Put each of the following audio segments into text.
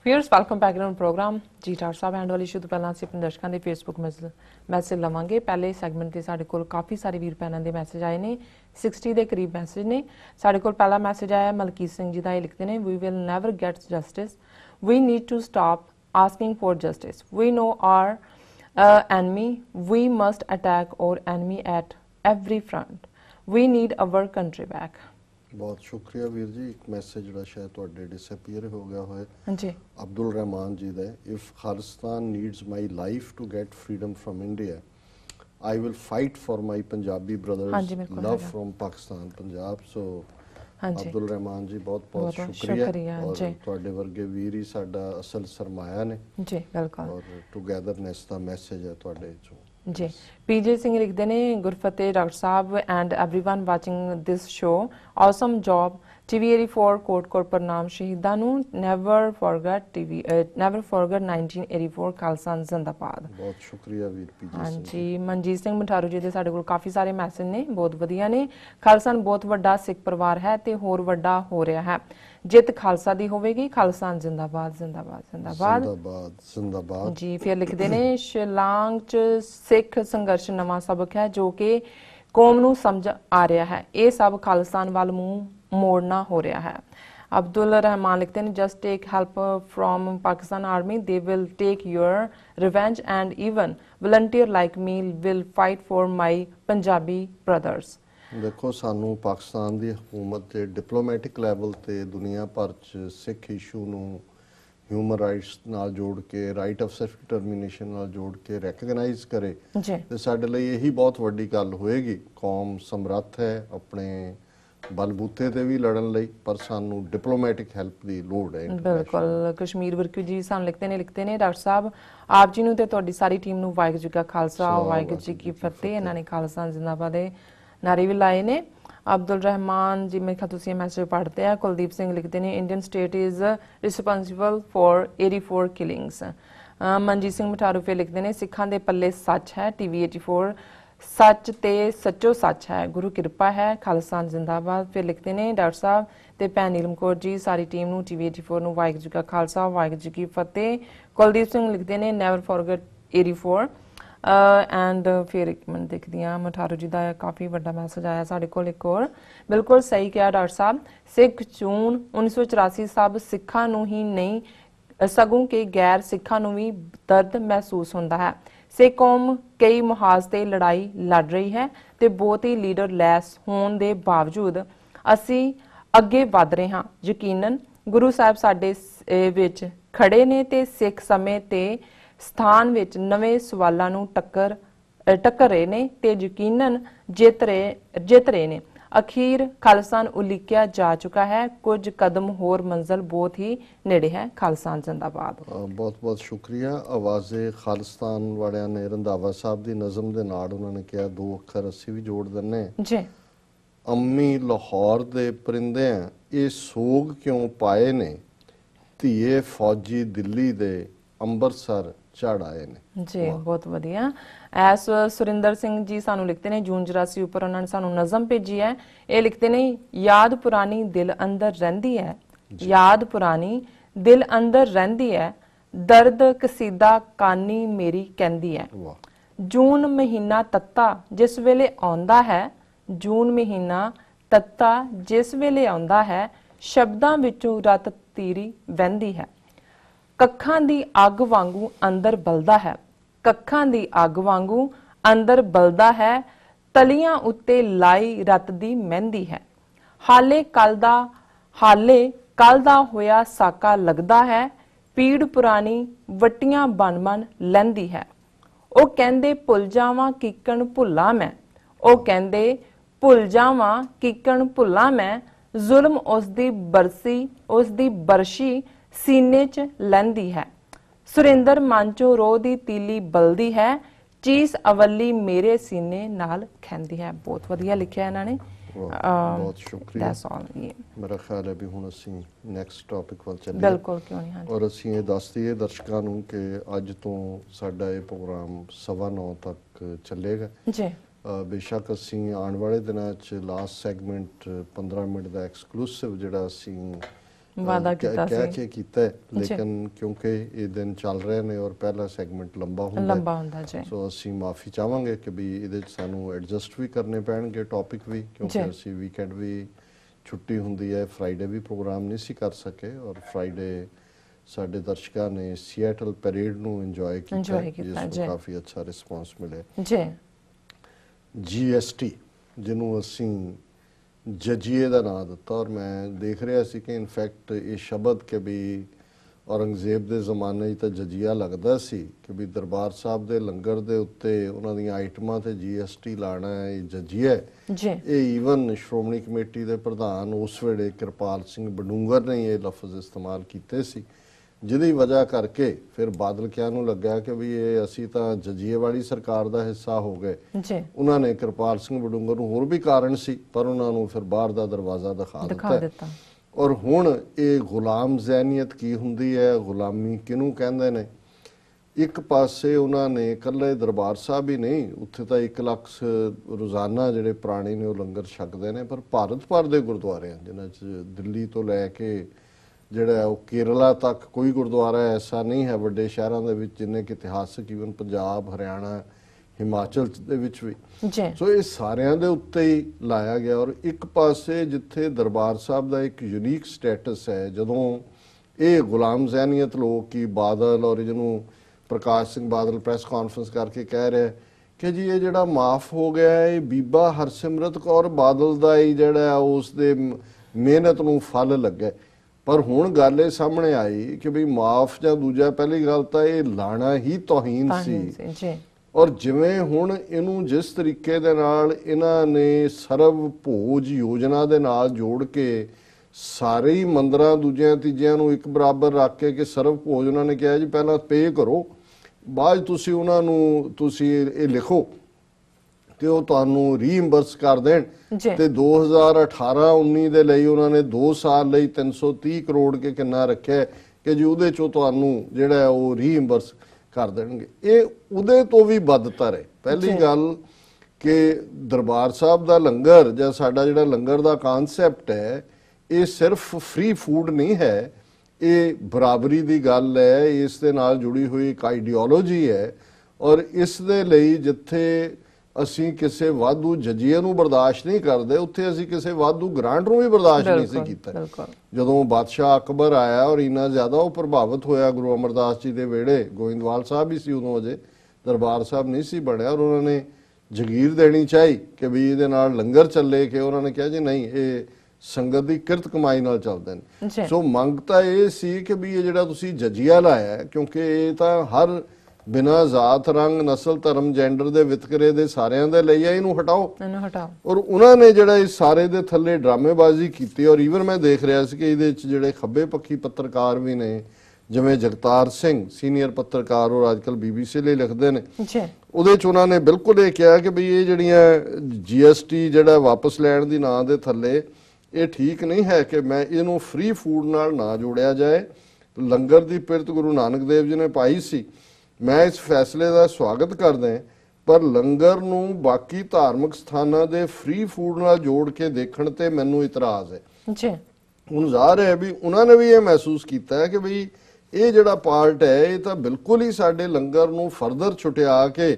Viewers, welcome back to our program. जी doctor साहब hand वाली इशू तो पहला ਅਸੀਂ ਆਪਣੇ ਦਰਸ਼ਕਾਂ ਦੇ ਫੇਸਬੁੱਕ ਮੈਸੇਜ ਲਵਾਂਗੇ। ਪਹਿਲੇ ਸੈਗਮੈਂਟ ਤੇ ਸਾਡੇ ਕੋਲ ਕਾਫੀ ਸਾਰੇ ਵੀਰ ਭੈਣਾਂ ਦੇ ਮੈਸੇਜ ਆਏ ਨੇ, 60 ਦੇ ਕਰੀਬ ਮੈਸੇਜ ਨੇ। ਸਾਡੇ ਕੋਲ ਪਹਿਲਾ ਮੈਸੇਜ ਆਇਆ ਮਲਕੀਤ ਸਿੰਘ ਜੀ ਦਾ, ਇਹ ਲਿਖਦੇ ਨੇ, we will never get justice. We need to stop asking for justice. We know our enemy. We must attack our enemy at every front. We need our country back. बहुत शुक्रिया वीर जी। एक मैसेज जो शायद तुहाडे डिसअपीयर हो गया होए जी, अब्दुल रहमान जी दा, if Khalistan needs my life to get freedom from India I will fight for my Punjabi brothers, love from Pakistan Punjab. So Abdul Rahman ji बहुत बहुत शुक्रिया और तुहाडे वर्गे वीर ही साडा असल सरमाया ने जी, बिल्कुल। और टुगेदरनेस दा मैसेज है तुहाडे चों जी। पीजे सिंह लिखते ने, गुरफतेह डॉक्टर साहब and everyone watching this show, awesome job. TV 84 कोट प्रणाम शहीदां नूं, नेवर फॉरगेट 1984 खालसा जिंदाबाद। बहुत शुक्रिया वीर पीजे हाँ सिंह जी। मनजीत सिंह मठारू जी दे साडे कोल काफ़ी सारे मैसेज ने, बहुत वधिया ने। खालसा बहुत वड्डा सिख परिवार है ते होर वड्डा हो रहा है। जित खालसा दी होवेगी, खालसा जिंदाबाद जिंदाबाद जिंदाबाद जिंदाबाद जिंदाबाद जी। फिर लिखते ने, शिलांग च सिख संघर्ष नवा सबक है जो कि कौम नूं समझ आ रहा है। ये सब खालिस्तान वाल मूंह मोड़ना हो रहा है। अब्दुल रहमान लिखते हैं, just take help from Pakistan army, they will take your revenge and even volunteer like me will fight for my Punjabi brothers. देखो सानू पाकिस्तान की हुकूमत के डिप्लोमैटिक लैवल ते दुनिया भर च सिख इशू नूं ह्यूमन राइट्स नाल जोड़ के, राइट ऑफ सेल्फ डिटरमिनेशन नाल जोड़ के रैकगनाइज करे ते साडे लई यही बहुत वड्डी गल होएगी। कौम समर्थ है अपने बलबूते ते भी लड़न लई, पर सानू डिप्लोमैटिक हेल्प की लोड़ है। बिल्कुल। कश्मीर वर्की जी सानू लिखते ने डॉक्टर साहब आप जी नूं ते तुहाडी सारी टीम नूं वाहिगुरू जी का खालसा वाहिगुरू जी की फतेह। इन्हां ने खालसा जिंदाबाद दे नारे भी लाए ने। अब्दुल रहमान जी मेरे ख्याल तुसीं ये मैसेज पढ़ते हैं। कुलदीप सिंह लिखते हैं, Indian state is responsible for 84 killings. Manjeet Singh Matharu फिर लिखते हैं, सिखां दे पल्ले सच है, TV 84 सच ते सच्चो सच है, गुरु कृपा है, खालिस्ता जिंदाबाद। फिर लिखते हैं डॉक्टर साहब ते भैन नीलम कौर जी सारी टीम नूं TV 84 नूं वाहिगुरू जी का खालसा वाहिगुरू जी की फतेह। कुलदीप सिंह लिखते हैं, नेवर फॉरगेट 84 एंड फिर एक मिनट देखती हाँ, मठारू जी का काफ़ी बड़ा मैसेज आया साढ़े को। एक और बिल्कुल सही कहा डॉक्टर साहब, सिख जून 1984 सब सिखा नूं ही नहीं सगों के गैर सिखा नूं भी दर्द महसूस होता है। सिख कौम कई मुहाज ते लड़ाई लड़ रही है ते बहुत ही लीडर लैस होने के बावजूद असी अगे वध रहे हाँ। यकीनन गुरु साहब साडे विच खड़े ने ते सिख समय ते स्थान विच नवे सवालों नूं टक्कर रहे ने ते यकीनन जित रहे ने। अखीर खालिस्तान उलीकिया जा चुका है, कुछ कदम होर मंजिल बहुत ही नेड़े है। खालिस्तान जिंदाबाद। बहुत बहुत शुक्रिया। आवाज़े खालिस्तान वालियां ने रंधावा साहब दी नज़म दे नाल उन्होंने कहा दो अखर असी भी जोड़ दिन्ने जी। अम्मी लाहौर दे परिंदे ये सोग क्यों पाए ने, धीए फौजी दिल्ली दे अंबरसर चढ़ आए ने जी। बहुत वधिया। एस सुरिंदर सिंह जी सानू लिखते हैं, जून 84 उपर उन्होंने सानू नज़म भेजी है। ये लिखते हैं, याद पुरानी दिल अंदर रहिंदी है, याद पुरानी दिल अंदर रहिंदी है, दर्द कसीदा कानी मेरी कहंदी है। जून महीना तत्ता जिस वेले आउंदा है, जून महीना तत्ता जिस वेले आउंदा है, शब्दां विचों रत तीरी वहिंदी है। कखां दी अग वांगू अंदर बलदा है, कखां दी अग वांगू अंदर बलदा है, तलियां उत्ते लाई रत दी मेहंदी है। हाले कल दा होया साका लगदा है, पीड़ पुरानी वट्टियां बन बन लैंदी है। ओ कहंदे भुल जावां कीकण भुल्ला मैं, ओ कहंदे भुल जावां कीकण भुल्ला मैं, जुल्म उसदी बरशी सीने च लैंदी है। सुरिंदर मांचो रोह दी तीली बलदी है, चीस अवली मेरे सीने नाल खैंदी है। बहुत वधिया लिखिया इन्होंने। बहुत शुक्रिया। मेरा ख्याल है भी हुण असीं नैक्सट टॉपिक वल चलीए। बिल्कुल क्यों नहीं। हाँ, और असीं ये दस दईए दर्शकां नूं कि अज तो साडा ये प्रोग्राम 9:15 तक चलेगा जी। बेशक असीं आने वाले दिनां च लास्ट सैगमेंट 15 मिनट का एक्सक्लूसिव जिहड़ा असीं वादा कीता कह सी। के कीता है, लेकिन क्योंकि ये दिन चल रहे ने और पहला सैगमेंट लंबा ਹੁੰਦਾ ਜੀ। सो ਅਸੀਂ माफ़ी चाहांगे कि भी ਇਹਦੇ ਚ ਸਾਨੂੰ ਐਡਜਸਟ ਵੀ ਕਰਨੇ ਪੈਣਗੇ ਟੌਪਿਕ ਵੀ, ਕਿਉਂਕਿ ਅਸੀਂ ਵੀਕਐਂਡ ਵੀ ਛੁੱਟੀ ਹੁੰਦੀ ਹੈ, ਫਰਾਈਡੇ ਵੀ ਪ੍ਰੋਗਰਾਮ ਨਹੀਂ ਸੀ ਕਰ ਸਕੇ ਔਰ ਫਰਾਈਡੇ ਸਾਡੇ ਦਰਸ਼ਕਾਂ ਨੇ ਸੀਐਟਲ ਪੈਰੇਡ ਨੂੰ ਇੰਜੋਏ ਕੀਤਾ ਜਿਸ ਨੂੰ ਕਾਫੀ ਅੱਛਾ ਰਿਸਪੌਂਸ ਮਿਲਿਆ ਜੀ। GST ਜਿਹਨੂੰ ਅਸੀਂ ਜਜੀਏ ਦਾ ਨਾਂ ਦਿੱਤਾ ਔਰ ਮੈਂ ਦੇਖ ਰਿਹਾ ਸੀ ਕਿ ਇਨਫੈਕਟ ਇਹ ਸ਼ਬਦ ਕਿ ਵੀ ਔਰੰਗਜ਼ੇਬ ਦੇ ਜ਼ਮਾਨੇ 'ਚ ਤਾਂ ਜਜੀਆ ਲੱਗਦਾ ਸੀ ਕਿ ਵੀ ਦਰਬਾਰ ਸਾਹਿਬ ਦੇ ਲੰਗਰ ਦੇ ਉੱਤੇ ਉਹਨਾਂ ਦੀਆਂ ਆਈਟਮਾਂ ਤੇ GST ਲਾਣਾ ਹੈ, ਇਹ ਜਜੀਆ ਹੈ। ਇਹ ਈਵਨ ਸ਼੍ਰੋਮਣੀ ਕਮੇਟੀ ਦੇ ਪ੍ਰਧਾਨ ਉਸ ਵੇਲੇ ਕਿਰਪਾਲ ਸਿੰਘ ਬਡੂੰਗਰ ਨੇ ਇਹ ਲਫ਼ਜ਼ ਇਸਤੇਮਾਲ ਕੀਤੇ ਸੀ, ਜਿਹਦੀ ਵਜ੍ਹਾ ਕਰਕੇ ਫਿਰ ਬਾਦਲ ਕਿਆਂ ਨੂੰ ਲੱਗਾ ਕਿ ਵੀ ਇਹ ਅਸੀਂ ਤਾਂ ਜਜੀਏ ਵਾਲੀ ਸਰਕਾਰ ਦਾ ਹਿੱਸਾ ਹੋ ਗਏ। ਉਹਨਾਂ ਨੇ ਕਿਰਪਾਲ ਸਿੰਘ ਬਡੂੰਗਰ ਨੂੰ ਹੋਰ ਵੀ ਕਾਰਨ ਸੀ ਪਰ ਉਹਨਾਂ ਨੂੰ ਫਿਰ ਬਾਹਰ ਦਾ ਦਰਵਾਜ਼ਾ ਦਿਖਾ ਦਿੱਤਾ। ਔਰ ਹੁਣ ਇਹ ਗੁਲਾਮ ਜ਼ਹਿਨੀਅਤ ਕੀ ਹੁੰਦੀ ਹੈ, ਗੁਲਾਮੀ ਕਿਹਨੂੰ ਕਹਿੰਦੇ ਨੇ? ਇੱਕ ਪਾਸੇ ਉਹਨਾਂ ਨੇ ਇਕੱਲੇ ਦਰਬਾਰ ਸਾਹਿਬ ਹੀ ਨਹੀਂ, ਉੱਥੇ ਤਾਂ 1 ਲੱਖ ਰੋਜ਼ਾਨਾ ਜਿਹੜੇ ਪ੍ਰਾਣੀ ਨੇ ਉਹ ਲੰਗਰ ਛਕਦੇ ਨੇ, ਪਰ ਭਾਰਤ ਭਰ ਦੇ ਗੁਰਦੁਆਰਿਆਂ ਜਿਨ੍ਹਾਂ 'ਚ ਦਿੱਲੀ ਤੋਂ ਲੈ ਕੇ ਜਿਹੜਾ ਉਹ ਕੇਰਲਾ ਤੱਕ ਕੋਈ ਗੁਰਦੁਆਰਾ ਐਸਾ ਨਹੀਂ ਹੈ ਵੱਡੇ ਸ਼ਹਿਰਾਂ ਦੇ ਵਿੱਚ ਜਿੰਨੇ ਕਿ ਇਤਿਹਾਸਕ ਈਵਨ ਪੰਜਾਬ, ਹਰਿਆਣਾ, ਹਿਮਾਚਲ ਦੇ ਵਿੱਚ ਵੀ। ਸੋ ਇਹ ਸਾਰਿਆਂ ਦੇ ਉੱਤੇ ਹੀ ਲਾਇਆ ਗਿਆ। ਔਰ ਇੱਕ ਪਾਸੇ ਜਿੱਥੇ ਦਰਬਾਰ ਸਾਹਿਬ ਦਾ ਇੱਕ ਯੂਨੀਕ ਸਟੇਟਸ ਹੈ, ਜਦੋਂ ਇਹ ਗੁਲਾਮ ਜ਼ਹਿਨੀਅਤ ਲੋਕ ਕੀ ਬਾਦਲ ਔਰ ਜਿਹਨੂੰ ਪ੍ਰਕਾਸ਼ ਸਿੰਘ ਬਾਦਲ ਪ੍ਰੈਸ ਕਾਨਫਰੰਸ ਕਰਕੇ ਕਹਿ ਰਿਹਾ ਕਿ ਜੀ ਇਹ ਜਿਹੜਾ ਮਾਫ ਹੋ ਗਿਆ ਇਹ ਬੀਬਾ ਹਰਸਿਮਰਤ ਕੌਰ ਬਾਦਲ ਦਾ ਹੀ ਜਿਹੜਾ ਉਸ ਦੇ ਮਿਹਨਤ ਨੂੰ ਫਲ ਲੱਗਾ। ਪਰ ਹੁਣ ਗੱਲ ਇਹ ਸਾਹਮਣੇ ਆਈ ਕਿ ਵੀ ਮਾਫ ਜਾਂ ਦੂਜਾ, ਪਹਿਲੀ ਗੱਲ ਤਾਂ ਇਹ ਲਾਣਾ ਹੀ ਤੋਹੀਨ ਸੀ। ਔਰ ਜਿਵੇਂ ਹੁਣ ਇਹਨੂੰ ਜਿਸ ਤਰੀਕੇ ਦੇ ਨਾਲ ਇਹਨਾਂ ਨੇ ਸਰਵ ਭੋਜ ਯੋਜਨਾ ਦੇ ਨਾਲ ਜੋੜ ਕੇ ਸਾਰੇ ਹੀ ਮੰਦਰਾਂ ਦੂਜਿਆਂ ਤੀਜਿਆਂ ਨੂੰ ਇੱਕ ਬਰਾਬਰ ਰੱਖ ਕੇ ਕਿ ਸਰਵ ਭੋਜ ਉਹਨਾਂ ਨੇ ਕਿਹਾ ਜੀ ਪਹਿਲਾਂ ਪੇ ਕਰੋ, ਬਾਅਦ ਤੁਸੀਂ ਉਹਨਾਂ ਨੂੰ ਤੁਸੀਂ ਇਹ ਲਿਖੋ ਤੇ ਉਹ ਤੁਹਾਨੂੰ ਰੀਇੰਬਰਸ ਕਰ ਦੇਣ। ਤੇ 2018-19 ਦੇ ਲਈ ਉਹਨਾਂ ਨੇ 2 ਸਾਲ ਲਈ 330 ਕਰੋੜ ਕੇ ਕਿੰਨਾ ਰੱਖਿਆ ਕਿ ਜੀ ਉਹਦੇ ਚੋਂ ਤੁਹਾਨੂੰ ਜਿਹੜਾ ਉਹ ਰੀਇੰਬਰਸ ਕਰ ਦੇਣਗੇ। ਇਹ ਉਹਦੇ ਤੋਂ ਵੀ ਬਦਤਰ ਹੈ। ਪਹਿਲੀ ਗੱਲ ਕਿ ਦਰਬਾਰ ਸਾਹਿਬ ਦਾ ਲੰਗਰ ਜਾਂ ਸਾਡਾ ਜਿਹੜਾ ਲੰਗਰ ਦਾ ਕਨਸੈਪਟ ਹੈ ਇਹ ਸਿਰਫ ਫ੍ਰੀ ਫੂਡ ਨਹੀਂ ਹੈ, ਇਹ ਬਰਾਬਰੀ ਦੀ ਗੱਲ ਹੈ, ਇਸ ਦੇ ਨਾਲ ਜੁੜੀ ਹੋਈ ਇੱਕ ਆਈਡੀਓਲੋਜੀ ਹੈ। ਔਰ ਇਸ ਦੇ ਲਈ ਜਿੱਥੇ ਅਸੀਂ ਕਿਸੇ ਵਾਧੂ ਜਜੀਏ ਨੂੰ ਬਰਦਾਸ਼ਤ ਨਹੀਂ ਕਰਦੇ, ਉੱਥੇ ਅਸੀਂ ਕਿਸੇ ਵਾਧੂ ਗ੍ਰਾਂਟ ਨੂੰ ਵੀ ਬਰਦਾਸ਼ਤ ਨਹੀਂ ਸੀ ਕੀਤਾ। ਜਦੋਂ ਬਾਦਸ਼ਾਹ ਅਕਬਰ ਆਇਆ ਔਰ ਇੰਨਾ ਜ਼ਿਆਦਾ ਉਹ ਪ੍ਰਭਾਵਿਤ ਹੋਇਆ ਗੁਰੂ ਅਮਰਦਾਸ ਜੀ ਦੇ ਵੇੜੇ, ਗੋਇੰਦਵਾਲ ਸਾਹਿਬ ਹੀ ਸੀ ਉਦੋਂ, ਅਜੇ ਦਰਬਾਰ ਸਾਹਿਬ ਨਹੀਂ ਸੀ ਬਣਿਆ, ਔਰ ਉਹਨਾਂ ਨੇ ਜਗੀਰ ਦੇਣੀ ਚਾਹੀ ਕਿ ਵੀ ਇਹਦੇ ਨਾਲ ਲੰਗਰ ਚੱਲੇ, ਕਿ ਉਹਨਾਂ ਨੇ ਕਿਹਾ ਜੀ ਨਹੀਂ ਇਹ ਸੰਗਤ ਦੀ ਕਿਰਤ ਕਮਾਈ ਨਾਲ ਚੱਲਦੇ ਨੇ। ਸੋ ਮੰਗ ਤਾਂ ਇਹ ਸੀ ਕਿ ਵੀ ਇਹ ਜਿਹੜਾ ਤੁਸੀਂ ਜਜੀਆ ਲਾਇਆ, ਕਿਉਂਕਿ ਇਹ ਤਾਂ ਹਰ ਬਿਨਾਂ ਜ਼ਾਤ, ਰੰਗ, ਨਸਲ, ਧਰਮ, ਜੈਂਡਰ ਦੇ ਵਿਤਕਰੇ ਦੇ ਸਾਰਿਆਂ ਦੇ ਲਈ ਹੈ, ਇਹਨੂੰ ਹਟਾਓ। ਔਰ ਉਹਨਾਂ ਨੇ ਜਿਹੜਾ ਇਸ ਸਾਰੇ ਦੇ ਥੱਲੇ ਡਰਾਮੇਬਾਜ਼ੀ ਕੀਤੀ। ਔਰ ਈਵਨ ਮੈਂ ਦੇਖ ਰਿਹਾ ਸੀ ਕਿ ਇਹਦੇ ਵਿੱਚ ਜਿਹੜੇ ਖੱਬੇ ਪੱਖੀ ਪੱਤਰਕਾਰ ਵੀ ਨੇ, ਜਿਵੇਂ ਜਗਤਾਰ ਸਿੰਘ ਸੀਨੀਅਰ ਪੱਤਰਕਾਰ ਔਰ ਅੱਜਕੱਲ BBC ਲਈ ਲਿਖਦੇ ਨੇ, ਉਹਦੇ ਚ ਉਹਨਾਂ ਨੇ ਬਿਲਕੁਲ ਇਹ ਕਿਹਾ ਕਿ ਵੀ ਇਹ ਜਿਹੜੀਆਂ GST ਜਿਹੜਾ ਵਾਪਸ ਲੈਣ ਦੀ ਨਾਂ ਦੇ ਥੱਲੇ ਇਹ ਠੀਕ ਨਹੀਂ ਹੈ ਕਿ ਮੈਂ ਇਹਨੂੰ ਫ੍ਰੀ ਫੂਡ ਨਾਲ ਨਾ ਜੋੜਿਆ ਜਾਏ। ਲੰਗਰ ਦੀ ਪਿਰਤ ਗੁਰੂ ਨਾਨਕ ਦੇਵ ਜੀ ਨੇ ਪਾਈ ਸੀ। ਮੈਂ ਇਸ ਫੈਸਲੇ ਦਾ ਸਵਾਗਤ ਕਰਦਾ, ਪਰ ਲੰਗਰ ਨੂੰ ਬਾਕੀ ਧਾਰਮਿਕ ਸਥਾਨਾਂ ਦੇ ਫ੍ਰੀ ਫੂਡ ਨਾਲ ਜੋੜ ਕੇ ਦੇਖਣ ਤੇ ਮੈਨੂੰ ਇਤਰਾਜ਼ ਹੈ। ਹੁਣ ਜ਼ਾਹਰ ਹੈ ਵੀ ਉਹਨਾਂ ਨੇ ਵੀ ਇਹ ਮਹਿਸੂਸ ਕੀਤਾ ਹੈ ਕਿ ਵੀ ਇਹ ਜਿਹੜਾ ਪਾਰਟ ਹੈ ਇਹ ਤਾਂ ਬਿਲਕੁਲ ਹੀ ਸਾਡੇ ਲੰਗਰ ਨੂੰ ਫਰਦਰ ਛੁਟਿਆ ਕੇ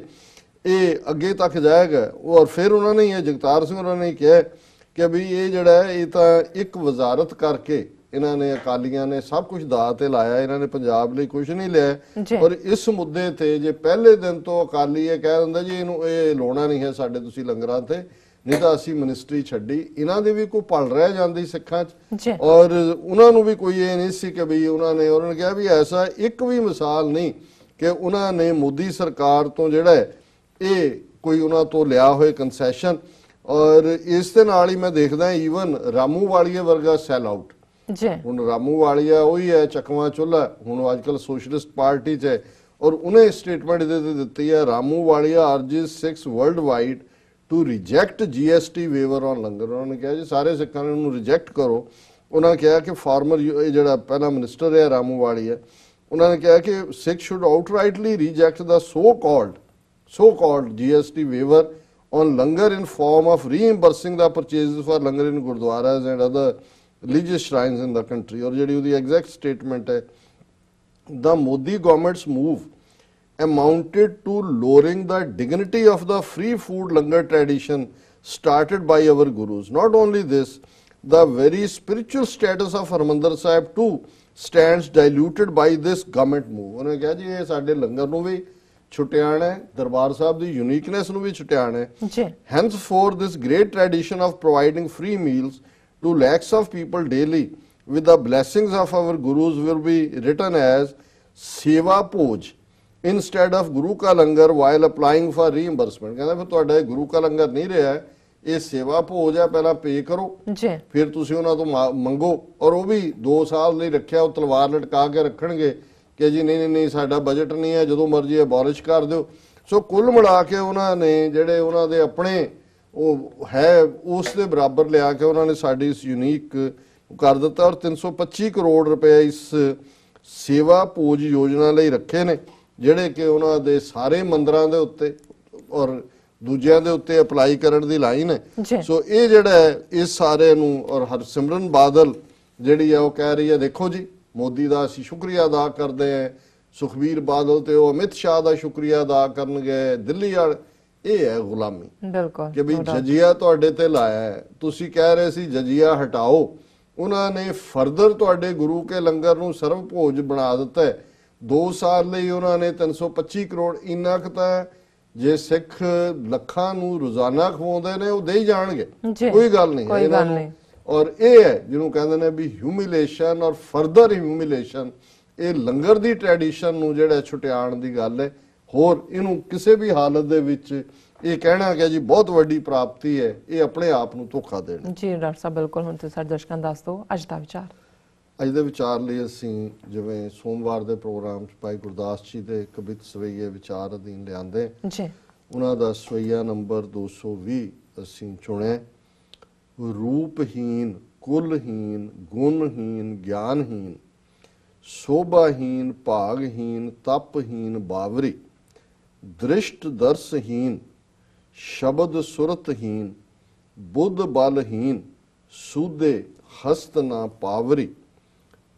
ਇਹ ਅੱਗੇ ਤੱਕ ਜਾਏਗਾ। ਔਰ ਫਿਰ ਉਹਨਾਂ ਨੇ ਇਹ ਜਗਤਾਰ ਸਿੰਘ ਉਹਨਾਂ ਨੇ ਕਿਹਾ ਕਿ ਵੀ ਇਹ ਜਿਹੜਾ ਇਹ ਤਾਂ ਇੱਕ ਵਜ਼ਾਰਤ ਕਰਕੇ ਇਹਨਾਂ ਨੇ ਅਕਾਲੀਆਂ ਨੇ ਸਭ ਕੁਝ ਦਾਅ ਤੇ ਲਾਇਆ, ਇਹਨਾਂ ਨੇ ਪੰਜਾਬ ਲਈ ਕੁਝ ਨਹੀਂ ਲਿਆ। ਔਰ ਇਸ ਮੁੱਦੇ ਤੇ ਜੇ ਪਹਿਲੇ ਦਿਨ ਤੋਂ ਅਕਾਲੀ ਇਹ ਕਹਿ ਦਿੰਦਾ ਜੀ ਇਹਨੂੰ ਇਹ ਲਾਉਣਾ ਨਹੀਂ ਹੈ ਸਾਡੇ ਤੁਸੀਂ ਲੰਗਰਾਂ ਤੇ, ਨਹੀਂ ਤਾਂ ਅਸੀਂ ਮਿਨਿਸਟਰੀ ਛੱਡੀ, ਇਹਨਾਂ ਦੇ ਵੀ ਕੋਈ ਪਲ ਰਹਿ ਜਾਂਦੀ ਸਿੱਖਾਂ 'ਚ। ਔਰ ਉਹਨਾਂ ਨੂੰ ਵੀ ਕੋਈ ਇਹ ਨਹੀਂ ਸੀ ਕਿ ਵੀ ਉਹਨਾਂ ਨੇ ਕਿਹਾ ਵੀ ਐਸਾ ਇੱਕ ਵੀ ਮਿਸਾਲ ਨਹੀਂ ਕਿ ਉਹਨਾਂ ਨੇ ਮੋਦੀ ਸਰਕਾਰ ਤੋਂ ਜਿਹੜਾ ਇਹ ਕੋਈ ਉਹਨਾਂ ਤੋਂ ਲਿਆ ਹੋਏ ਕੰਸੈਸ਼ਨ। ਔਰ ਇਸ ਦੇ ਨਾਲ ਹੀ ਮੈਂ ਦੇਖਦਾ ਈਵਨ ਰਾਮੂ ਵਾਲੀਏ ਵਰਗਾ ਸੈਲ ਆਊਟ, ਹੁਣ ਰਾਮੂ ਵਾਲੀਆ ਉਹੀ ਹੈ ਚੱਕਵਾਂ ਚੁੱਲ੍ਹਾ, ਹੁਣ ਅੱਜਕੱਲ ਸੋਸ਼ਲਿਸਟ ਪਾਰਟੀ 'ਚ ਹੈ। ਔਰ ਉਹਨੇ ਸਟੇਟਮੈਂਟ ਇਹਦੇ ਤੇ ਦਿੱਤੀ ਹੈ, Ramu Walia urges Sikhs worldwide to reject GST waiver on langar. ਉਹਨਾਂ ਨੇ ਕਿਹਾ ਜੀ ਸਾਰੇ ਸਿੱਖਾਂ ਨੇ ਉਹਨੂੰ ਰਿਜੈਕਟ ਕਰੋ। ਉਹਨਾਂ ਨੇ ਕਿਹਾ ਕਿ ਫਾਰਮਰ ਜਿਹੜਾ ਪਹਿਲਾ ਮਿਨਿਸਟਰ ਹੈ ਰਾਮੂ ਵਾਲੀਆ, ਉਹਨਾਂ ਨੇ ਕਿਹਾ ਕਿ Sikh should outrightly reject the so called GST waiver on langar in form of reimbursing the purchases for langar in gurdwaras and other religious shrines in the country। और ਜਿਹੜੀ ਉਹਦੀ exact statement है, the Modi government's move amounted to lowering the dignity of the free food langar tradition started by our gurus। Not only this, the very spiritual status of Harmandir Sahib too stands diluted by this government move। ਉਹਨੇ ਕਿਹਾ ਜੀ ਇਹ ਸਾਡੇ ਲੰਗਰ ਨੂੰ ਵੀ ਛੁਟਿਆਣ ਹੈ, ਦਰਬਾਰ ਸਾਹਿਬ ਦੀ uniqueness ਨੂੰ ਵੀ ਛੁਟਿਆਣ ਹੈ। Henceforth this great tradition of providing free meals to lakhs of people daily with the blessings of our gurus will be written as Seva Bhole instead of Guru Ka Langar while applying for reimbursement। ਕਹਿੰਦਾ ਫਿਰ ਤੁਹਾਡਾ ਗੁਰੂ ਕਾ ਲੰਗਰ ਨਹੀਂ ਰਿਹਾ, ਇਹ ਸੇਵਾ ਭੋਜ ਹੈ, ਪਹਿਲਾਂ ਪੇ ਕਰੋ ਫਿਰ ਤੁਸੀਂ ਉਹਨਾਂ ਤੋਂ ਮੰਗੋ। ਔਰ ਉਹ ਵੀ 2 ਸਾਲ ਲਈ ਰੱਖਿਆ, ਉਹ ਤਲਵਾਰ ਲਟਕਾ ਕੇ ਰੱਖਣਗੇ ਕਿ ਜੀ ਨਹੀਂ ਨਹੀਂ ਨਹੀਂ ਸਾਡਾ ਬਜਟ ਨਹੀਂ ਹੈ, ਜਦੋਂ ਮਰਜ਼ੀ ਅਬੋਲਿਸ਼ ਕਰ ਦਿਓ। ਸੋ ਕੁੱਲ ਮਿਲਾ ਕੇ ਉਹਨਾਂ ਨੇ ਜਿਹੜੇ ਉਹਨਾਂ ਦੇ ਆਪਣੇ ਉਹ ਹੈ ਉਸ ਦੇ ਬਰਾਬਰ ਲਿਆ ਕੇ ਉਹਨਾਂ ਨੇ ਸਾਡੀ ਇਸ ਯੂਨੀਕ ਕਰ ਦਿੱਤਾ। ਔਰ 325 ਕਰੋੜ ਰੁਪਏ ਇਸ ਸੇਵਾ ਭੋਜ ਯੋਜਨਾ ਲਈ ਰੱਖੇ ਨੇ, ਜਿਹੜੇ ਕਿ ਉਹਨਾਂ ਦੇ ਸਾਰੇ ਮੰਦਰਾਂ ਦੇ ਉੱਤੇ ਔਰ ਦੂਜਿਆਂ ਦੇ ਉੱਤੇ ਅਪਲਾਈ ਕਰਨ ਦੀ ਲਾਈਨ ਹੈ। ਸੋ ਇਹ ਜਿਹੜਾ ਹੈ ਇਸ ਸਾਰੇ ਨੂੰ, ਔਰ ਹਰਸਿਮਰਨ ਬਾਦਲ ਜਿਹੜੀ ਹੈ ਉਹ ਕਹਿ ਰਹੀ ਹੈ ਦੇਖੋ ਜੀ ਮੋਦੀ ਦਾ ਅਸੀਂ ਸ਼ੁਕਰੀਆ ਅਦਾ ਕਰਦੇ ਹਾਂ, ਸੁਖਬੀਰ ਬਾਦਲ ਤੇ ਉਹ ਅਮਿਤ ਸ਼ਾਹ ਦਾ ਸ਼ੁਕਰੀਆ ਅਦਾ ਕਰਨਗੇ, ਦਿੱਲੀ ਵਾਲ। ਇਹ ਹੈ ਗੁਲਾਮੀ ਬਿਲਕੁਲ ਕਿ ਵੀ ਜਜੀਆ ਤੁਹਾਡੇ ਤੇ ਲਾਇਆ ਹੈ, ਤੁਸੀਂ ਕਹਿ ਰਹੇ ਸੀ ਜਜੀਆ ਹਟਾਓ, ਉਹਨਾਂ ਨੇ ਫਰਦਰ ਤੁਹਾਡੇ ਗੁਰੂ ਕੇ ਲੰਗਰ ਨੂੰ ਸਰਵ ਭੋਜ ਬਣਾ ਦਿੱਤਾ ਹੈ। 2 ਸਾਲ ਲਈ ਉਹਨਾਂ ਨੇ 325 ਕਰੋੜ ਇੰਨਾ ਕੁ ਤਾਂ ਜੇ ਸਿੱਖ ਲੱਖਾਂ ਨੂੰ ਰੋਜ਼ਾਨਾ ਖਵਾਉਂਦੇ ਨੇ ਉਹ ਦੇ ਹੀ ਜਾਣਗੇ, ਕੋਈ ਗੱਲ ਨਹੀਂ ਇਹਨਾਂ ਨੂੰ। ਔਰ ਇਹ ਹੈ ਜਿਹਨੂੰ ਕਹਿੰਦੇ ਨੇ ਵੀ ਹਿਊਮਿਲੇਸ਼ਨ ਔਰ ਫਰਦਰ ਹਿਊਮਿਲੇਸ਼ਨ, ਇਹ ਲੰਗਰ ਦੀ ਟ੍ਰੈਡੀਸ਼ਨ ਨੂੰ ਜਿਹੜਾ ਛੁਟਿਆਣ ਦੀ ਗੱਲ ਹੈ। ਹੋਰ ਇਹਨੂੰ ਕਿਸੇ ਵੀ ਹਾਲਤ ਦੇ ਵਿੱਚ ਇਹ ਕਹਿਣਾ ਕਿ ਜੀ ਬਹੁਤ ਵੱਡੀ ਪ੍ਰਾਪਤੀ ਹੈ, ਇਹ ਆਪਣੇ ਆਪ ਨੂੰ ਧੋਖਾ ਦੇਣਾ। ਜੀ ਡਾਕਟਰ ਸਾਹਿਬ ਬਿਲਕੁਲ। ਹੁਣ ਤੁਸੀਂ ਸਾਡੇ ਦਰਸ਼ਕਾਂ ਨੂੰ ਦੱਸ ਦਿਓ ਅੱਜ ਦਾ ਵਿਚਾਰ। ਅੱਜ ਦੇ ਵਿਚਾਰ ਲਈ ਅਸੀਂ ਜਿਵੇਂ ਸੋਮਵਾਰ ਦੇ ਪ੍ਰੋਗਰਾਮ 'ਚ ਭਾਈ ਗੁਰਦਾਸ ਜੀ ਦੇ ਕਵਿਤ ਸਵਈਏ ਵਿਚਾਰ ਅਧੀਨ ਲਿਆਂਦੇ ਜੀ, ਉਹਨਾਂ ਦਾ ਸਵਈਆ ਨੰਬਰ 220 ਅਸੀਂ ਚੁਣਿਆ। ਰੂਪਹੀਨ ਕੁਲਹੀਨ ਗੁਣਹੀਨ ਗਿਆਨਹੀਨ ਸ਼ੋਭਾਹੀਨ ਭਾਗਹੀਨ ਤਪਹੀਨ ਬਾਵਰੀ ਦ੍ਰਿਸ਼ਟ ਦਰਸਹੀਨ ਸ਼ਬਦ ਸੁਰਤਹੀਨ ਬੁੱਧ ਬਲਹੀਨ ਸੂਦੇ ਹਸਤ ਨਾ ਪਾਵਰੀ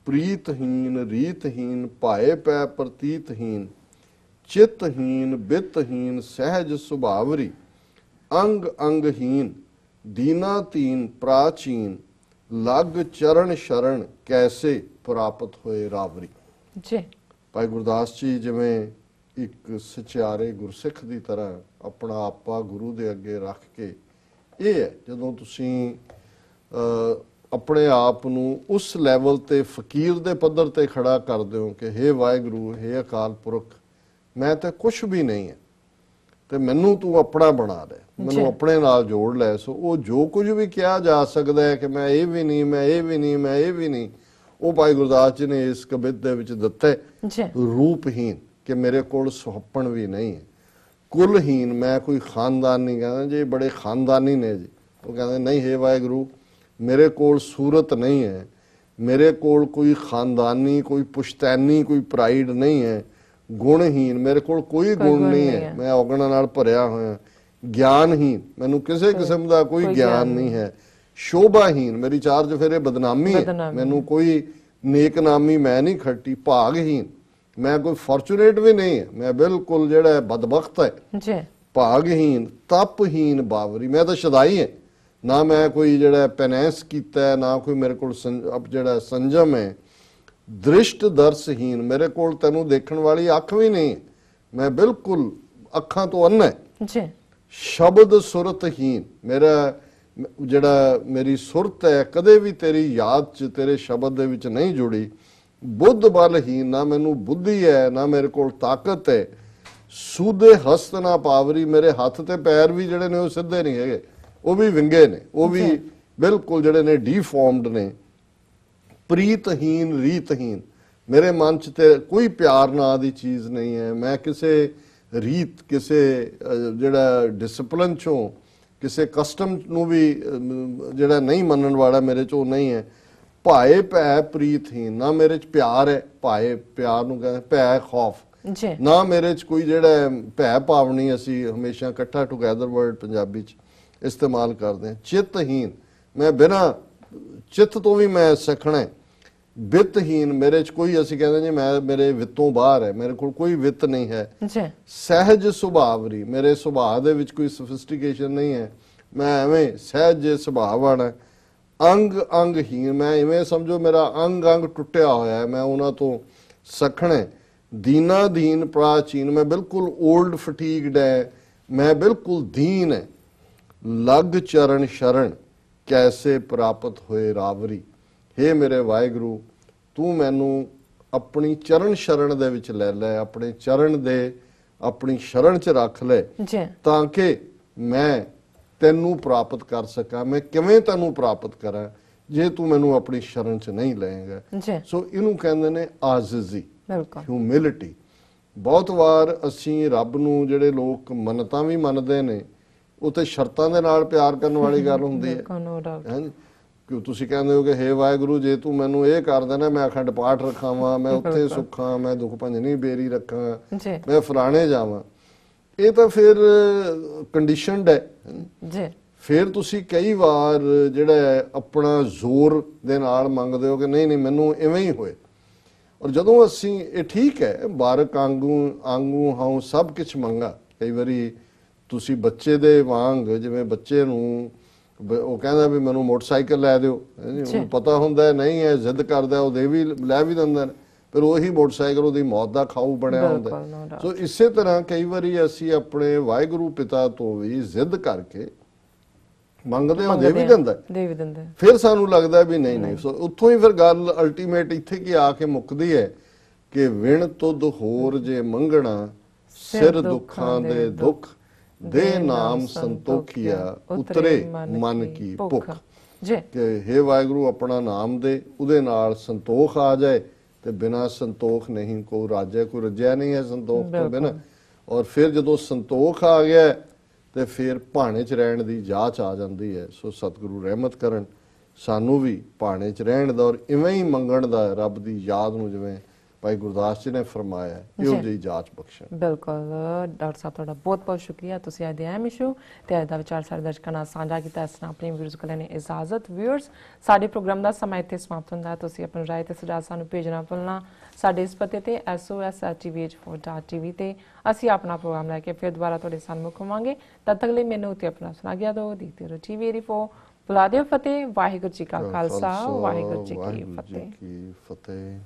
ਪ੍ਰੀਤਹੀਨ ਰੀਤਹੀਨ ਭਾਏ ਪੈ ਪ੍ਰਤੀਤਹੀਨ ਚਿਤਹੀਨ ਬਿਤਹੀਨ ਸਹਿਜ ਸੁਭਾਵਰੀ ਅੰਗ ਅੰਗਹੀਨ ਦੀਨਾ ਤੀਨ ਪ੍ਰਾਚੀਨ ਲੱਗ ਚਰਨ ਸ਼ਰਨ ਕੈਸੇ ਪ੍ਰਾਪਤ ਹੋਏ ਰਾਵਰੀ। ਜੀ ਭਾਈ ਗੁਰਦਾਸ ਜੀ ਜਿਵੇਂ ਇੱਕ ਸਚਿਆਰੇ ਗੁਰਸਿੱਖ ਦੀ ਤਰ੍ਹਾਂ ਆਪਣਾ ਆਪਾ ਗੁਰੂ ਦੇ ਅੱਗੇ ਰੱਖ ਕੇ, ਇਹ ਹੈ ਜਦੋਂ ਤੁਸੀਂ ਆਪਣੇ ਆਪ ਨੂੰ ਉਸ ਲੈਵਲ ਤੇ ਫਕੀਰ ਦੇ ਪੱਧਰ ਤੇ ਖੜਾ ਕਰਦੇ ਹੋ ਕਿ ਹੇ ਵਾਹਿਗੁਰੂ, ਹੇ ਅਕਾਲ ਪੁਰਖ, ਮੈਂ ਤਾਂ ਕੁਛ ਵੀ ਨਹੀਂ ਹੈ ਤੇ ਮੈਨੂੰ ਤੂੰ ਆਪਣਾ ਬਣਾ ਲੈ, ਮੈਨੂੰ ਆਪਣੇ ਨਾਲ ਜੋੜ ਲੈ। ਸੋ ਉਹ ਜੋ ਕੁਝ ਵੀ ਕਿਹਾ ਜਾ ਸਕਦਾ ਹੈ ਕਿ ਮੈਂ ਇਹ ਵੀ ਨਹੀਂ, ਮੈਂ ਇਹ ਵੀ ਨਹੀਂ, ਮੈਂ ਇਹ ਵੀ ਨਹੀਂ, ਉਹ ਭਾਈ ਗੁਰਦਾਸ ਜੀ ਨੇ ਇਸ ਕਵਿਤ ਦੇ ਵਿੱਚ ਦਿੱਤਾ। ਰੂਪਹੀਨ ਕਿ ਮੇਰੇ ਕੋਲ ਸੁਹੱਪਣ ਵੀ ਨਹੀਂ ਹੈ, ਕੁਲਹੀਨ ਮੈਂ ਕੋਈ ਖਾਨਦਾਨ ਨਹੀਂ, ਕਹਿੰਦਾ ਜੀ ਬੜੇ ਖਾਨਦਾਨੀ ਨੇ ਜੀ, ਉਹ ਕਹਿੰਦੇ ਨਹੀਂ ਹੇ ਵਾਹਿਗੁਰੂ ਮੇਰੇ ਕੋਲ ਸੂਰਤ ਨਹੀਂ ਹੈ, ਮੇਰੇ ਕੋਲ ਕੋਈ ਖਾਨਦਾਨੀ ਕੋਈ ਪੁਸ਼ਤੈਨੀ ਕੋਈ ਪ੍ਰਾਈਡ ਨਹੀਂ ਹੈ। ਗੁਣਹੀਨ ਮੇਰੇ ਕੋਲ ਕੋਈ ਗੁਣ ਨਹੀਂ ਹੈ, ਮੈਂ ਔਗਣਾਂ ਨਾਲ ਭਰਿਆ ਹੋਇਆ। ਗਿਆਨਹੀਨ ਮੈਨੂੰ ਕਿਸੇ ਕਿਸਮ ਦਾ ਕੋਈ ਗਿਆਨ ਨਹੀਂ ਹੈ। ਸ਼ੋਭਾਹੀਨ ਮੇਰੀ ਚਾਰ ਚੁਫੇਰੇ ਬਦਨਾਮੀ ਹੈ, ਮੈਨੂੰ ਕੋਈ ਨੇਕ ਨਾਮੀ ਮੈਂ ਨਹੀਂ ਖੱਟੀ। ਭਾਗਹੀਨ ਮੈਂ ਕੋਈ ਫੋਰਚੂਨੇਟ ਵੀ ਨਹੀਂ ਹੈ, ਮੈਂ ਬਿਲਕੁਲ ਜਿਹੜਾ ਬਦਬਖਤ ਹੈ। ਭਾਗਹੀਨ ਤਪਹੀਨ ਬਾਵਰੀ ਮੈਂ ਤਾਂ ਸ਼ਦਾਈ ਹੈ, ਨਾ ਮੈਂ ਕੋਈ ਜਿਹੜਾ ਪੈਨੈਂਸ ਕੀਤਾ, ਨਾ ਕੋਈ ਮੇਰੇ ਕੋਲ ਜਿਹੜਾ ਸੰਜਮ ਹੈ। ਦ੍ਰਿਸ਼ਟ ਦਰਸਹੀਨ ਮੇਰੇ ਕੋਲ ਤੈਨੂੰ ਦੇਖਣ ਵਾਲੀ ਅੱਖ ਵੀ ਨਹੀਂ, ਮੈਂ ਬਿਲਕੁਲ ਅੱਖਾਂ ਤੋਂ ਅੰਨ੍ਹਾ ਹੈ। ਸ਼ਬਦ ਸੁਰਤਹੀਨ ਮੇਰਾ ਜਿਹੜਾ ਮੇਰੀ ਸੁਰਤ ਹੈ ਕਦੇ ਵੀ ਤੇਰੀ ਯਾਦ 'ਚ ਤੇਰੇ ਸ਼ਬਦ ਦੇ ਵਿੱਚ ਨਹੀਂ ਜੁੜੀ। ਬੁੱਧ ਬਲਹੀਨ ਨਾ ਮੈਨੂੰ ਬੁੱਧੀ ਹੈ, ਨਾ ਮੇਰੇ ਕੋਲ ਤਾਕਤ ਹੈ। ਸੂਦੇ ਹਸਤ ਨਾ ਪਾਵਰੀ ਮੇਰੇ ਹੱਥ ਤੇ ਪੈਰ ਵੀ ਜਿਹੜੇ ਨੇ ਉਹ ਸਿੱਧੇ ਨਹੀਂ ਹੈਗੇ, ਉਹ ਵੀ ਵਿੰਗੇ ਨੇ, ਉਹ ਵੀ ਬਿਲਕੁਲ ਜਿਹੜੇ ਨੇ ਡੀਫਾਰਮਡ ਨੇ। ਪ੍ਰੀਤਹੀਨ ਰੀਤਹੀਨ ਮੇਰੇ ਮਨ 'ਚ ਤੇ ਕੋਈ ਪਿਆਰ ਨਾਂ ਦੀ ਚੀਜ਼ ਨਹੀਂ ਹੈ, ਮੈਂ ਕਿਸੇ ਰੀਤ ਕਿਸੇ ਜਿਹੜਾ ਡਿਸਪਲਿਨ 'ਚੋਂ ਕਿਸੇ ਕਸਟਮ ਨੂੰ ਵੀ ਜਿਹੜਾ ਨਹੀਂ ਮੰਨਣ ਵਾਲਾ ਮੇਰੇ 'ਚ ਉਹ ਨਹੀਂ ਹੈ। ਭਾਏ ਭੈ ਪ੍ਰੀਤਹੀਨ ਨਾ ਮੇਰੇ 'ਚ ਪਿਆਰ ਹੈ, ਭਾਏ ਪਿਆਰ ਨੂੰ ਕਹਿੰਦੇ ਭੈ ਖੌਫ, ਨਾ ਮੇਰੇ 'ਚ ਕੋਈ ਜਿਹੜਾ ਭੈ ਭਾਵਨੀ ਅਸੀਂ ਹਮੇਸ਼ਾ ਇਕੱਠਾ ਟੁਗੈਦਰ ਵਰਡ ਪੰਜਾਬੀ 'ਚ ਇਸਤੇਮਾਲ ਕਰਦੇ ਹਾਂ। ਚਿੱਤਹੀਨ ਮੈਂ ਬਿਨਾਂ ਚਿੱਤ ਤੋਂ ਵੀ ਮੈਂ ਸਿੱਖਣਾ ਹੈ। ਵਿੱਤਹੀਨ ਮੇਰੇ ਚ ਕੋਈ, ਅਸੀਂ ਕਹਿੰਦੇ ਜੀ ਮੈਂ ਮੇਰੇ ਵਿੱਤੋਂ ਬਾਹਰ ਹੈ, ਮੇਰੇ ਕੋਲ ਕੋਈ ਵਿੱਤ ਨਹੀਂ ਹੈ ਜੀ, ਸਹਿਜ ਸੁਭਾਵਰੀ, ਮੇਰੇ ਸੁਭਾਅ ਦੇ ਵਿੱਚ ਕੋਈ ਸੋਫਿਸਟੀਕੇਸ਼ਨ ਨਹੀਂ ਹੈ, ਮੈਂ ਐਵੇਂ ਸਹਿਜ ਜੇ ਸੁਭਾਅ ਵਾਲਾ, ਅੰਗ ਅੰਗਹੀਨ, ਮੈਂ ਇਵੇਂ ਸਮਝੋ ਮੇਰਾ ਅੰਗ ਅੰਗ ਟੁੱਟਿਆ ਹੋਇਆ ਹੈ, ਮੈਂ ਉਹਨਾਂ ਤੋਂ ਸਖਣਾ। ਦੀਨਾ ਦੀਨ ਪ੍ਰਾਚੀਨ, ਮੈਂ ਬਿਲਕੁਲ ਓਲਡ ਫਟੀਗਡ ਹੈ, ਮੈਂ ਬਿਲਕੁਲ ਦੀਨ ਹੈ। ਲਗ ਚਰਨ ਸ਼ਰਨ ਕੈਸੇ ਪ੍ਰਾਪਤ ਹੋਏ ਰਾਵਰੀ, ਹੇ ਮੇਰੇ ਵਾਹਿਗੁਰੂ ਤੂੰ ਮੈਨੂੰ ਆਪਣੀ ਚਰਨ ਸ਼ਰਨ ਦੇ ਵਿੱਚ ਲੈ ਲੈ, ਆਪਣੇ ਚਰਨ ਦੇ ਆਪਣੀ ਸ਼ਰਨ ਚ ਰੱਖ ਲੈ ਤਾਂ ਕਿ ਮੈਂ ਤੈਨੂੰ ਪ੍ਰਾਪਤ ਕਰ ਸਕਾਂ। ਮੈਂ ਕਿਵੇਂ ਤੈਨੂੰ ਪ੍ਰਾਪਤ ਕਰਾਂ ਜੇ ਤੂੰ ਮੈਨੂੰ ਆਪਣੀ ਸ਼ਰਨ ਚ ਨਹੀਂ ਲਏਗਾ। ਸੋ ਇਹਨੂੰ ਕਹਿੰਦੇ ਨੇ ਆਜ਼ਿਜ਼ੀ, ਹਿਊਮਿਲਿਟੀ। ਬਹੁਤ ਵਾਰ ਅਸੀਂ ਰੱਬ ਨੂੰ, ਜਿਹੜੇ ਲੋਕ ਮੰਨਤਾਂ ਵੀ ਮੰਨਦੇ ਨੇ, ਉਹ ਤੇ ਸ਼ਰਤਾਂ ਦੇ ਨਾਲ ਪਿਆਰ ਕਰਨ ਵਾਲੀ ਗੱਲ ਹੁੰਦੀ ਹੈ। ਹਾਂਜੀ, ਕਿਉਂ ਤੁਸੀਂ ਕਹਿੰਦੇ ਹੋ ਕਿ ਹੇ ਵਾਹਿਗੁਰੂ ਜੇ ਤੂੰ ਮੈਨੂੰ ਇਹ ਕਰ ਦੇਣਾ, ਮੈਂ ਅਖੰਡ ਪਾਠ ਰੱਖਾਵਾਂ, ਮੈਂ ਉੱਥੇ ਸੁੱਖਾਂ, ਮੈਂ ਦੁੱਖ ਭੰਜਨੀ ਬੇਰੀ ਰੱਖਾਂ, ਮੈਂ ਫਲਾਣੇ ਜਾਵਾਂ, ਇਹ ਤਾਂ ਫਿਰ ਕੰਡੀਸ਼ਨਡ ਹੈ ਜੀ। ਫਿਰ ਤੁਸੀਂ ਕਈ ਵਾਰ ਜਿਹੜਾ ਆਪਣਾ ਜ਼ੋਰ ਦੇ ਨਾਲ ਮੰਗਦੇ ਹੋ ਕਿ ਨਹੀਂ ਨਹੀਂ ਮੈਨੂੰ ਇਵੇਂ ਹੀ ਹੋਏ। ਔਰ ਜਦੋਂ ਅਸੀਂ, ਇਹ ਠੀਕ ਹੈ ਬਾਰਕ ਆਂਗੂ ਹਾਂ ਸਭ ਕੁਛ ਮੰਗਾ, ਕਈ ਵਾਰੀ ਤੁਸੀਂ ਬੱਚੇ ਦੇ ਵਾਂਗ, ਜਿਵੇਂ ਬੱਚੇ ਨੂੰ ਉਹ ਕਹਿੰਦਾ ਵੀ ਮੈਨੂੰ ਮੋਟਰਸਾਈਕਲ ਲੈ ਦਿਓ, ਉਹਨੂੰ ਪਤਾ ਹੁੰਦਾ ਨਹੀਂ ਹੈ, ਜ਼ਿੱਦ ਕਰਦਾ, ਉਹ ਦੇ ਵੀ ਲੈ ਵੀ ਦਿੰਦੇ ਨੇ, ਫਿਰ ਉਹੀ ਮੋਟਰਸਾਈਕਲ ਉਹਦੀ ਮੌਤ ਦਾ ਖਾਊ ਬਣਿਆ ਹੁੰਦਾ। ਸੋ ਇਸੇ ਤਰ੍ਹਾਂ ਕਈ ਵਾਰੀ ਅਸੀਂ ਆਪਣੇ ਵਾਹਿਗੁਰੂ ਪਿਤਾ ਤੋਂ ਵੀ ਜ਼ਿੱਦ ਕਰਕੇ ਮੰਗਦੇ ਹਾਂ, ਦੇ ਵੀ ਦਿੰਦਾ, ਫਿਰ ਸਾਨੂੰ ਲੱਗਦਾ ਵੀ ਨਹੀਂ ਨਹੀਂ। ਸੋ ਉੱਥੋਂ ਹੀ ਫਿਰ ਗੱਲ ਅਲਟੀਮੇਟ ਇੱਥੇ ਕੀ ਆ ਕੇ ਮੁੱਕਦੀ ਹੈ ਕਿ ਵਿਣ ਤੁਧ ਹੋਰ ਜੇ ਮੰਗਣਾ, ਸਿਰ ਦੁੱਖਾਂ ਦੇ ਦੁੱਖ ਦੇ ਨਾਮ ਸੰਤੋਖੀਆ, ਉਤਰੇ ਮਨ ਕੀ ਭੁੱਖ। ਕਿ ਹੇ ਵਾਹਿਗੁਰੂ ਆਪਣਾ ਨਾਮ ਦੇ, ਉਹਦੇ ਨਾਲ ਸੰਤੋਖ ਆ ਜਾਏ, ਤੇ ਬਿਨਾ ਸੰਤੋਖ ਨਹੀਂ ਕੋ ਰਾਜੈ, ਕੋਈ ਰੱਜਿਆ ਨਹੀਂ ਹੈ ਸੰਤੋਖ ਤੋਂ ਬਿਨਾ। ਔਰ ਫਿਰ ਜਦੋਂ ਸੰਤੋਖ ਆ ਗਿਆ ਤੇ ਫਿਰ ਭਾਣੇ ਚ ਰਹਿਣ ਦੀ ਜਾਚ ਆ ਜਾਂਦੀ ਹੈ। ਸੋ ਸਤਿਗੁਰੂ ਰਹਿਮਤ ਕਰਨ ਸਾਨੂੰ ਵੀ ਭਾਣੇ ਚ ਰਹਿਣ ਦਾ, ਔਰ ਇਵੇਂ ਹੀ ਮੰਗਣ ਦਾ, ਰੱਬ ਦੀ ਯਾਦ ਨੂੰ ਜਿਵੇਂ ਭਾਈ ਗੁਰਦਾਸ ਜੀ ਨੇ ਫਰਮਾਇਆ, ਇਹੋ ਜਿਹੀ ਜਾਚ ਬਖਸ਼ਣ। ਬਿਲਕੁਲ ਡਾਕਟਰ ਸਾਹਿਬ, ਤੁਹਾਡਾ ਬਹੁਤ ਬਹੁਤ ਸ਼ੁਕਰੀਆ। ਤੁਸੀਂ ਅੱਜ ਦੇ ਅਹਿਮ ਇਸ਼ੂ ਤੇ ਅੱਜ ਦਾ ਵਿਚਾਰ ਸਾਡੇ ਦਰਸ਼ਕਾਂ ਨਾਲ ਸਾਂਝਾ ਕੀਤਾ। ਇਸ ਤਰ੍ਹਾਂ ਆਪਣੇ ਵਿਊਅਰਸ ਕੋਲ ਨੇ ਇਜਾਜ਼ਤ। ਵਿਊਅਰਸ, ਸਾਡੇ ਪ੍ਰੋਗਰਾਮ ਦਾ ਸਮਾਂ ਇੱਥੇ ਸਮਾਪਤ ਹੁੰਦਾ ਹੈ। ਤੁਸੀਂ ਆਪਣੀ ਰਾਏ ਤੇ ਸੁਝਾਅ ਸਾਨੂੰ ਭੇਜਣਾ ਭੁੱਲਣਾ। ਸਾਡੇ ਇਸ ਪਤੇ ਤੇ SOS@tvh4.tv ਤੇ ਅਸੀਂ ਆਪਣਾ ਪ੍ਰੋਗਰਾਮ ਲੈ ਕੇ ਫਿਰ ਦੁਬਾਰਾ ਤੁਹਾਡੇ ਸਾਹਮਣੇ ਹੋਵਾਂਗੇ। ਤਦ ਤੱਕ ਲਈ ਮੈਨੂੰ ਉੱਤੇ ਆਪਣਾ ਸੁਣਾ ਗਿਆ ਦਿਓ। ਦੇਖਦੇ ਰਹੋ TV84। ਬੁਲਾ ਦਿਓ ਫਤਿਹ। ਵਾਹਿਗੁਰੂ ਜੀ ਕਾ ਖਾਲਸਾ, ਵਾਹਿਗੁਰੂ ਜੀ ਕੀ ਫਤਿਹ।